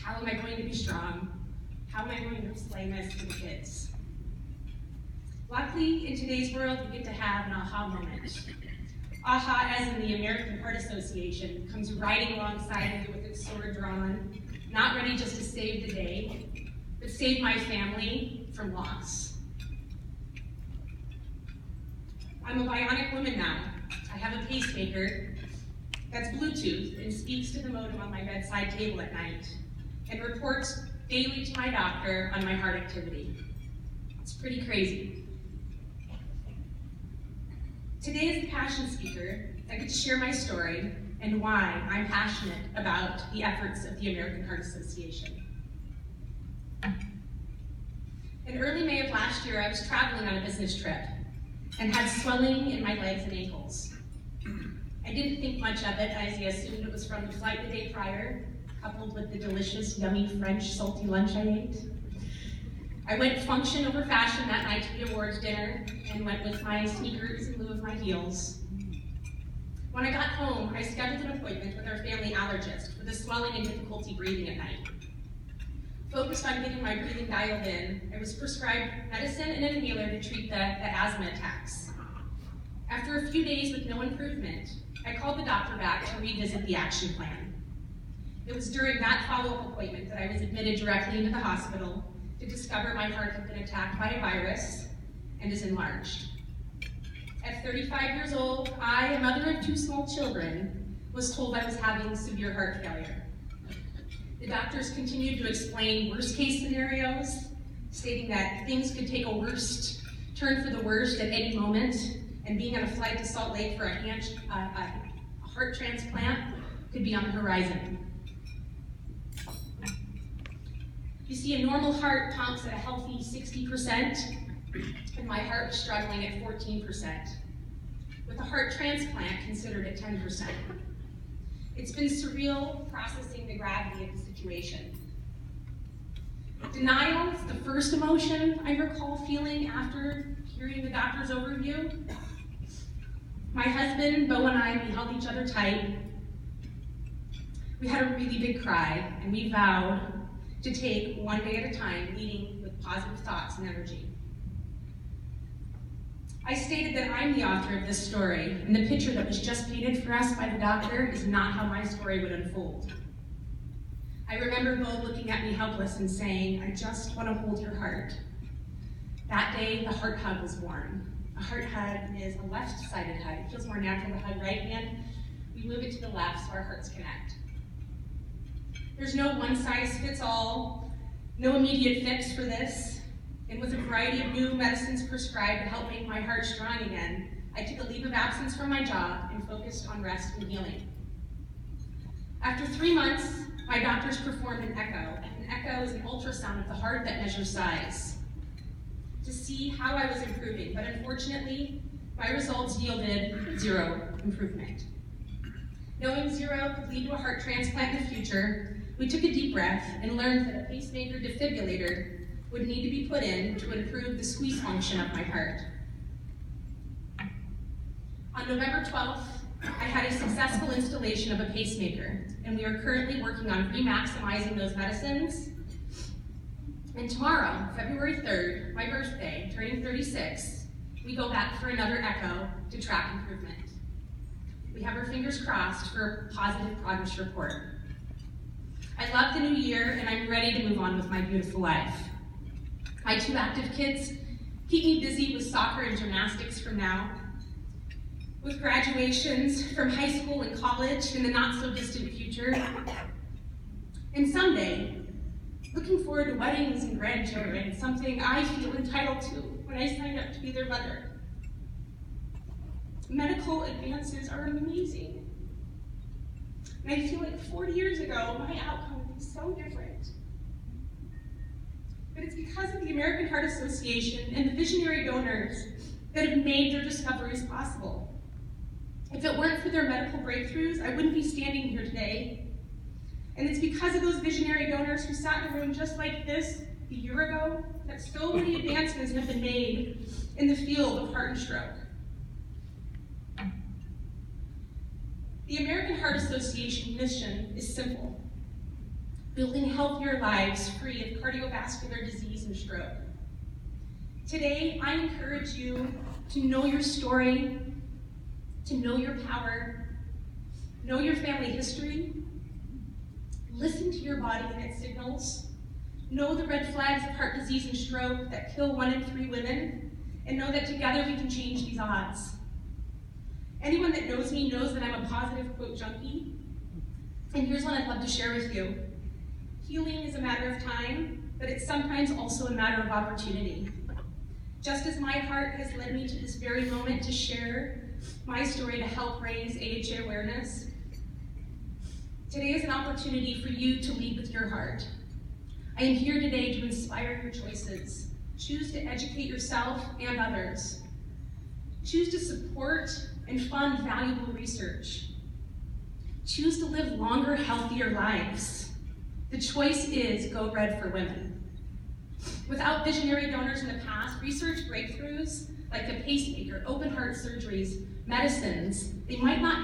How am I going to be strong? How am I going to explain this to the kids? Luckily, in today's world, we get to have an aha moment. AHA, as in the American Heart Association, comes riding alongside you with its sword drawn, not ready just to save the day, but save my family from loss. I'm a bionic woman now. I have a pacemaker that's Bluetooth and speaks to the modem on my bedside table at night and reports daily to my doctor on my heart activity. It's pretty crazy. Today as the passion speaker, I get to share my story and why I'm passionate about the efforts of the American Heart Association. In early May of last year, I was traveling on a business trip and had swelling in my legs and ankles. I didn't think much of it, as I assumed it was from the flight the day prior, coupled with the delicious, yummy French salty lunch I ate. I went function over fashion that night to the awards dinner and went with my sneakers in lieu of my heels. When I got home, I scheduled an appointment with our family allergist for the swelling and difficulty breathing at night. Focused on getting my breathing dialed in, I was prescribed medicine and an inhaler to treat the asthma attacks. After a few days with no improvement, I called the doctor back to revisit the action plan. It was during that follow-up appointment that I was admitted directly into the hospital to discover my heart had been attacked by a virus and is enlarged. At 35 years old, I, a mother of 2 small children, was told I was having severe heart failure. The doctors continued to explain worst-case scenarios, stating that things could take a turn for the worst at any moment, and being on a flight to Salt Lake for a heart transplant could be on the horizon. You see, a normal heart pumps at a healthy 60%, and my heart was struggling at 14%, with a heart transplant considered at 10%. It's been surreal processing the gravity of the situation. Denial is the first emotion I recall feeling after hearing the doctor's overview. My husband, Bo, and I, we held each other tight. We had a really big cry, and we vowed to take one day at a time, leading with positive thoughts and energy. I stated that I'm the author of this story, and the picture that was just painted for us by the doctor is not how my story would unfold. I remember Bo looking at me helpless and saying, "I just want to hold your heart." That day, the heart hug was born. A heart hug is a left-sided hug. It feels more natural to hug right hand. We move it to the left so our hearts connect. There's no one-size-fits-all, no immediate fix for this. And with a variety of new medicines prescribed to help make my heart strong again, I took a leave of absence from my job and focused on rest and healing. After 3 months, my doctors performed an echo. An echo is an ultrasound of the heart that measures size, to see how I was improving, but unfortunately, my results yielded 0 improvement. Knowing 0 could lead to a heart transplant in the future, we took a deep breath and learned that a pacemaker defibrillator would need to be put in to improve the squeeze function of my heart. On November 12th, I had a successful installation of a pacemaker, and we are currently working on re-maximizing those medicines. And tomorrow, February 3rd, my birthday, turning 36, we go back for another echo to track improvement. We have our fingers crossed for a positive progress report. I love the new year, and I'm ready to move on with my beautiful life. My 2 active kids keep me busy with soccer and gymnastics for now, with graduations from high school and college in the not-so-distant future, and someday, looking forward to weddings and grandchildren, something I feel entitled to when I signed up to be their mother. Medical advances are amazing, and I feel like 40 years ago, my outcome would be so different. But it's because of the American Heart Association and the visionary donors that have made their discoveries possible. If it weren't for their medical breakthroughs, I wouldn't be standing here today. And it's because of those visionary donors who sat in a room just like this a year ago that so many advancements have been made in the field of heart and stroke. The American Heart Association mission is simple: building healthier lives free of cardiovascular disease and stroke. Today, I encourage you to know your story, to know your power, know your family history, listen to your body and its signals, know the red flags of heart disease and stroke that kill 1 in 3 women, and know that together we can change these odds. Anyone that knows me knows that I'm a positive quote junkie, and here's what I'd love to share with you. Healing is a matter of time, but it's sometimes also a matter of opportunity. Just as my heart has led me to this very moment to share my story to help raise AHA awareness, today is an opportunity for you to lead with your heart. I am here today to inspire your choices. Choose to educate yourself and others. Choose to support and fund valuable research. Choose to live longer, healthier lives. The choice is Go Red for Women. Without visionary donors in the past, research breakthroughs like the pacemaker, open heart surgeries, medicines, they might not